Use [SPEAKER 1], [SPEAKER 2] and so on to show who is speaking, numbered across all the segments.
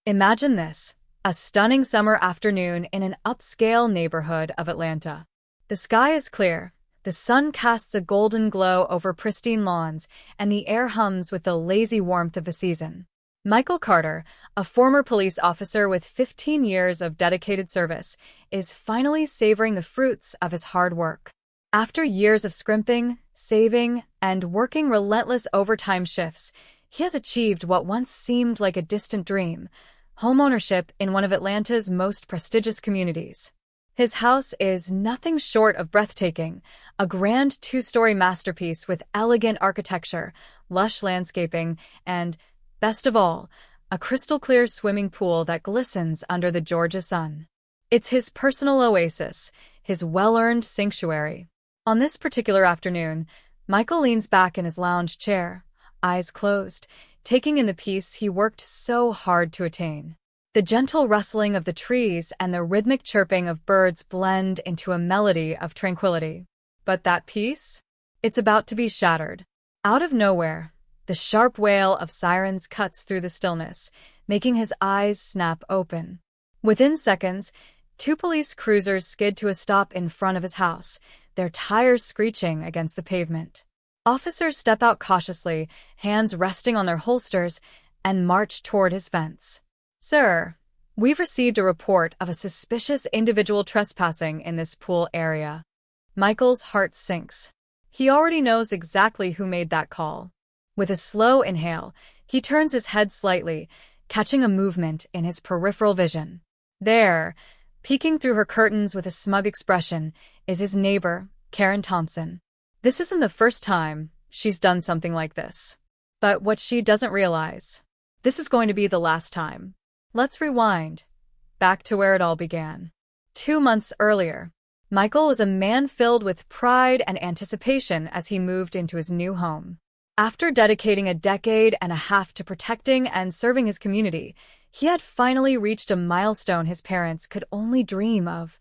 [SPEAKER 1] Imagine this, a stunning summer afternoon in an upscale neighborhood of Atlanta. The sky is clear, the sun casts a golden glow over pristine lawns, and the air hums with the lazy warmth of the season. Michael Carter, a former police officer with 15 years of dedicated service, is finally savoring the fruits of his hard work. After years of scrimping, saving, and working relentless overtime shifts, he has achieved what once seemed like a distant dream: homeownership in one of Atlanta's most prestigious communities. His house is nothing short of breathtaking, a grand two-story masterpiece with elegant architecture, lush landscaping, and, best of all, a crystal-clear swimming pool that glistens under the Georgia sun. It's his personal oasis, his well-earned sanctuary. On this particular afternoon, Michael leans back in his lounge chair, eyes closed, taking in the peace he worked so hard to attain. The gentle rustling of the trees and the rhythmic chirping of birds blend into a melody of tranquility. But that peace? It's about to be shattered. Out of nowhere, the sharp wail of sirens cuts through the stillness, making his eyes snap open. Within seconds, two police cruisers skid to a stop in front of his house, their tires screeching against the pavement. Officers step out cautiously, hands resting on their holsters, and march toward his fence. "Sir, we've received a report of a suspicious individual trespassing in this pool area." Michael's heart sinks. He already knows exactly who made that call. With a slow inhale, he turns his head slightly, catching a movement in his peripheral vision. There, peeking through her curtains with a smug expression, is his neighbor, Karen Thompson. This isn't the first time she's done something like this. But what she doesn't realize, this is going to be the last time. Let's rewind, back to where it all began. 2 months earlier, Michael was a man filled with pride and anticipation as he moved into his new home. After dedicating a decade and a half to protecting and serving his community, he had finally reached a milestone his parents could only dream of: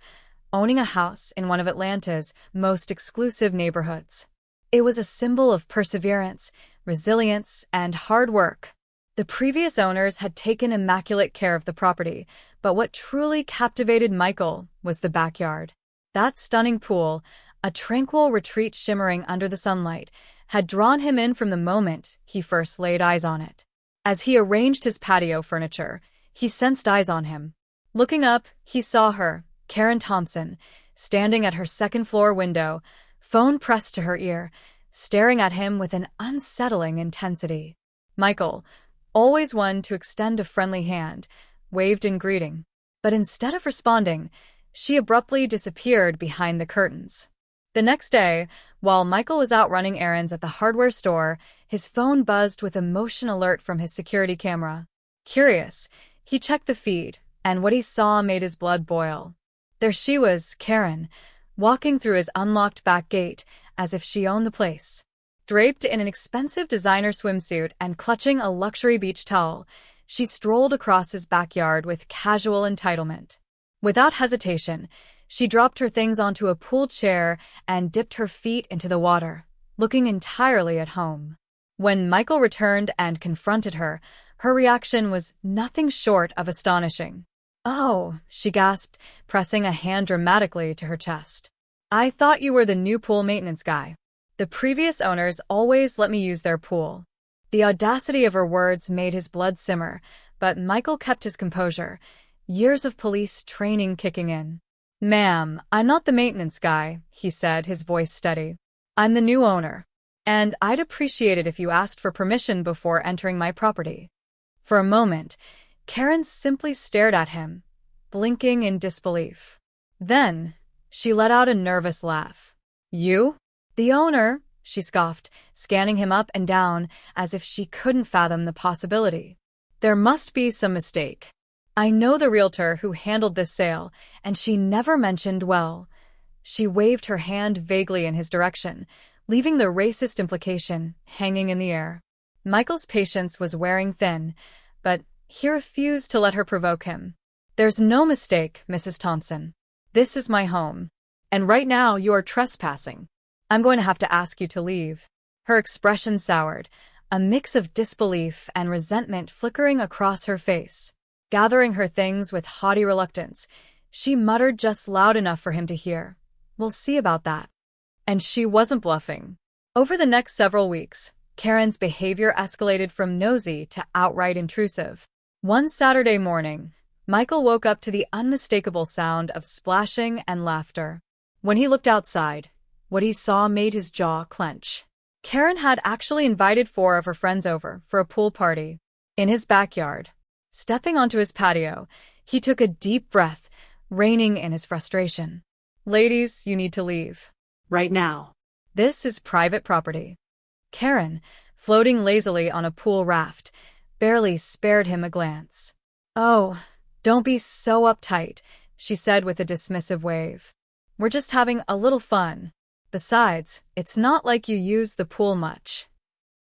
[SPEAKER 1] owning a house in one of Atlanta's most exclusive neighborhoods. It was a symbol of perseverance, resilience, and hard work. The previous owners had taken immaculate care of the property, but what truly captivated Michael was the backyard. That stunning pool, a tranquil retreat shimmering under the sunlight, had drawn him in from the moment he first laid eyes on it. As he arranged his patio furniture, he sensed eyes on him. Looking up, he saw her, Karen Thompson, standing at her second-floor window, phone pressed to her ear, staring at him with an unsettling intensity. Michael, always one to extend a friendly hand, waved in greeting. But instead of responding, she abruptly disappeared behind the curtains. The next day, while Michael was out running errands at the hardware store, his phone buzzed with a motion alert from his security camera. Curious, he checked the feed, and what he saw made his blood boil. There she was, Karen, walking through his unlocked back gate as if she owned the place. Draped in an expensive designer swimsuit and clutching a luxury beach towel, she strolled across his backyard with casual entitlement. Without hesitation, she dropped her things onto a pool chair and dipped her feet into the water, looking entirely at home. When Michael returned and confronted her, her reaction was nothing short of astonishing. "Oh," she gasped, pressing a hand dramatically to her chest. "I thought you were the new pool maintenance guy. The previous owners always let me use their pool." The audacity of her words made his blood simmer, but Michael kept his composure, years of police training kicking in. "Ma'am, I'm not the maintenance guy," he said, his voice steady. "I'm the new owner, and I'd appreciate it if you asked for permission before entering my property." For a moment, Karen simply stared at him, blinking in disbelief. Then, she let out a nervous laugh. "You? The owner?" she scoffed, scanning him up and down as if she couldn't fathom the possibility. "There must be some mistake. I know the realtor who handled this sale, and she never mentioned well." She waved her hand vaguely in his direction, leaving the racist implication hanging in the air. Michael's patience was wearing thin, but he refused to let her provoke him. "There's no mistake, Mrs. Thompson. This is my home, and right now you are trespassing. I'm going to have to ask you to leave." Her expression soured, a mix of disbelief and resentment flickering across her face. gathering her things with haughty reluctance. She muttered just loud enough for him to hear, "We'll see about that." And she wasn't bluffing. Over the next several weeks, Karen's behavior escalated from nosy to outright intrusive. One Saturday morning, Michael woke up to the unmistakable sound of splashing and laughter. When he looked outside, what he saw made his jaw clench. Karen had actually invited 4 of her friends over for a pool party in his backyard. Stepping onto his patio, he took a deep breath, reining in his frustration. "Ladies, you need to leave.
[SPEAKER 2] Right now."
[SPEAKER 1] This is private property." Karen, floating lazily on a pool raft, barely spared him a glance. "Oh, don't be so uptight," she said with a dismissive wave. "We're just having a little fun. Besides, it's not like you use the pool much."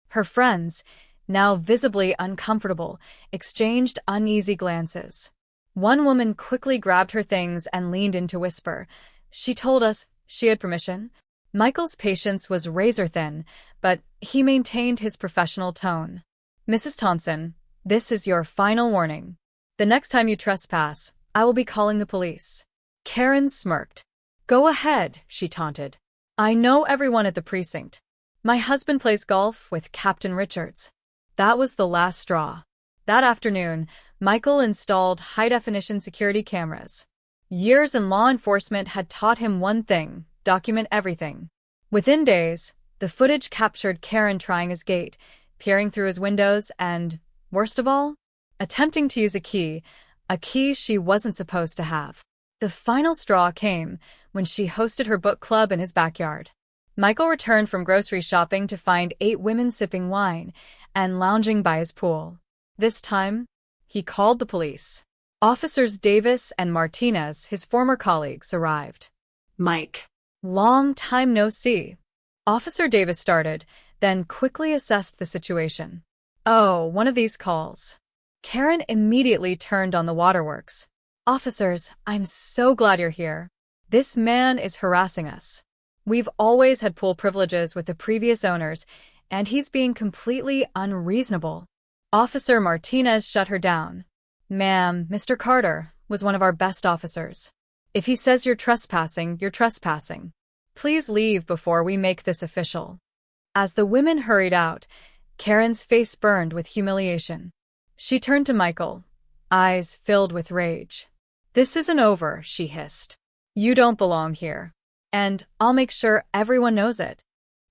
[SPEAKER 1] Her friends, now visibly uncomfortable, exchanged uneasy glances. One woman quickly grabbed her things and leaned in to whisper, "She told us she had permission." Michael's patience was razor-thin, but he maintained his professional tone. "Mrs. Thompson, this is your final warning. The next time you trespass, I will be calling the police." Karen smirked. "Go ahead," she taunted. "I know everyone at the precinct. My husband plays golf with Captain Richards." That was the last straw. That afternoon, Michael installed high-definition security cameras. Years in law enforcement had taught him one thing: document everything. Within days, the footage captured Karen trying his gate, peering through his windows and, worst of all, attempting to use a key she wasn't supposed to have. The final straw came when she hosted her book club in his backyard. Michael returned from grocery shopping to find 8 women sipping wine and lounging by his pool. This time, he called the police. Officers Davis and Martinez, his former colleagues, arrived.
[SPEAKER 2] "Mike."
[SPEAKER 1] "Long time no see." Officer Davis started, then quickly assessed the situation. "Oh, one of these calls." Karen immediately turned on the waterworks. "Officers, I'm so glad you're here. This man is harassing us. We've always had pool privileges with the previous owners, and he's being completely unreasonable." Officer Martinez shut her down. "Ma'am, Mr. Carter was one of our best officers. If he says you're trespassing, you're trespassing. Please leave before we make this official." As the women hurried out, Karen's face burned with humiliation. She turned to Michael, eyes filled with rage. "This isn't over," she hissed. "You don't belong here. And I'll make sure everyone knows it."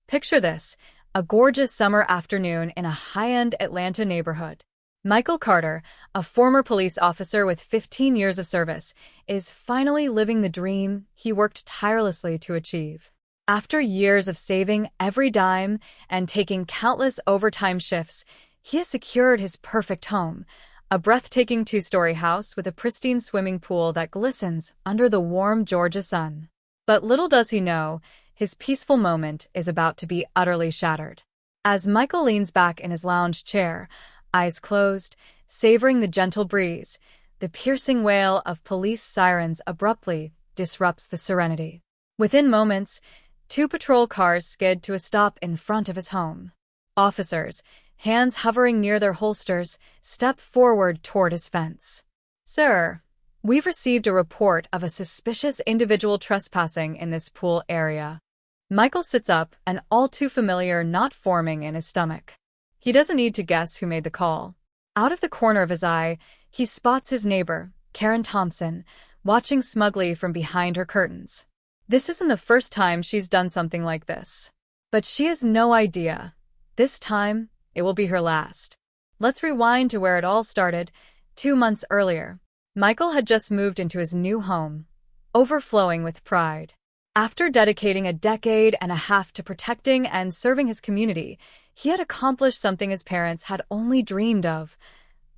[SPEAKER 1] Picture this: a gorgeous summer afternoon in a high-end Atlanta neighborhood. Michael Carter, a former police officer with 15 years of service, is finally living the dream he worked tirelessly to achieve. After years of saving every dime and taking countless overtime shifts, he has secured his perfect home, a breathtaking 2-story house with a pristine swimming pool that glistens under the warm Georgia sun. But little does he know, his peaceful moment is about to be utterly shattered. As Michael leans back in his lounge chair, eyes closed, savoring the gentle breeze, the piercing wail of police sirens abruptly disrupts the serenity. Within moments, 2 patrol cars skid to a stop in front of his home. Officers, hands hovering near their holsters, step forward toward his fence. "Sir, we've received a report of a suspicious individual trespassing in this pool area." Michael sits up, an all-too-familiar knot forming in his stomach. He doesn't need to guess who made the call. Out of the corner of his eye, he spots his neighbor, Karen Thompson, watching smugly from behind her curtains. This isn't the first time she's done something like this. But she has no idea. This time, it will be her last. Let's rewind to where it all started, 2 months earlier. Michael had just moved into his new home, overflowing with pride. After dedicating a decade and a half to protecting and serving his community, he had accomplished something his parents had only dreamed of: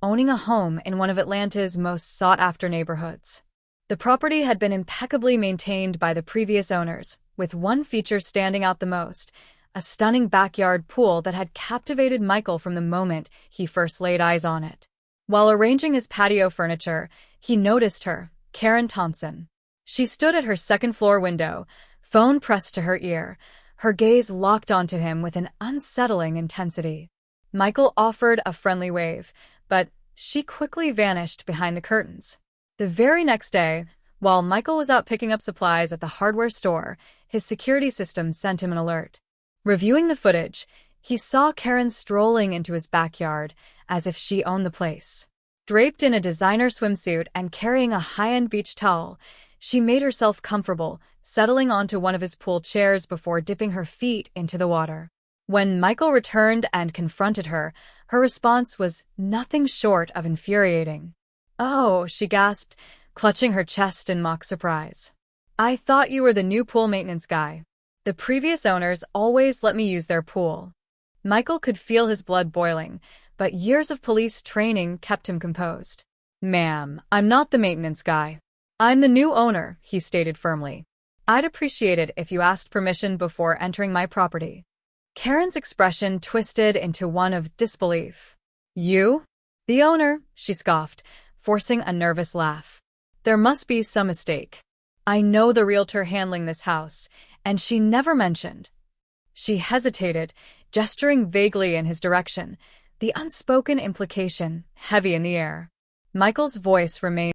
[SPEAKER 1] owning a home in one of Atlanta's most sought-after neighborhoods. The property had been impeccably maintained by the previous owners, with one feature standing out the most: a stunning backyard pool that had captivated Michael from the moment he first laid eyes on it. While arranging his patio furniture, he noticed her, Karen Thompson. She stood at her second-floor window, phone pressed to her ear, her gaze locked onto him with an unsettling intensity. Michael offered a friendly wave, but She quickly vanished behind the curtains. The very next day, while Michael was out picking up supplies at the hardware store, his security system sent him an alert. Reviewing the footage, he saw Karen strolling into his backyard as if she owned the place. Draped in a designer swimsuit and carrying a high-end beach towel, she made herself comfortable, settling onto one of his pool chairs before dipping her feet into the water. When Michael returned and confronted her, her response was nothing short of infuriating. "Oh," she gasped, clutching her chest in mock surprise. "I thought you were the new pool maintenance guy. The previous owners always let me use their pool." Michael could feel his blood boiling, but years of police training kept him composed. "Ma'am, I'm not the maintenance guy. I'm the new owner," he stated firmly. "I'd appreciate it if you asked permission before entering my property." Karen's expression twisted into one of disbelief. "You? The owner?" she scoffed, forcing a nervous laugh. "There must be some mistake. I know the realtor handling this house, and she never mentioned." She hesitated, gesturing vaguely in his direction, the unspoken implication heavy in the air. Michael's voice remained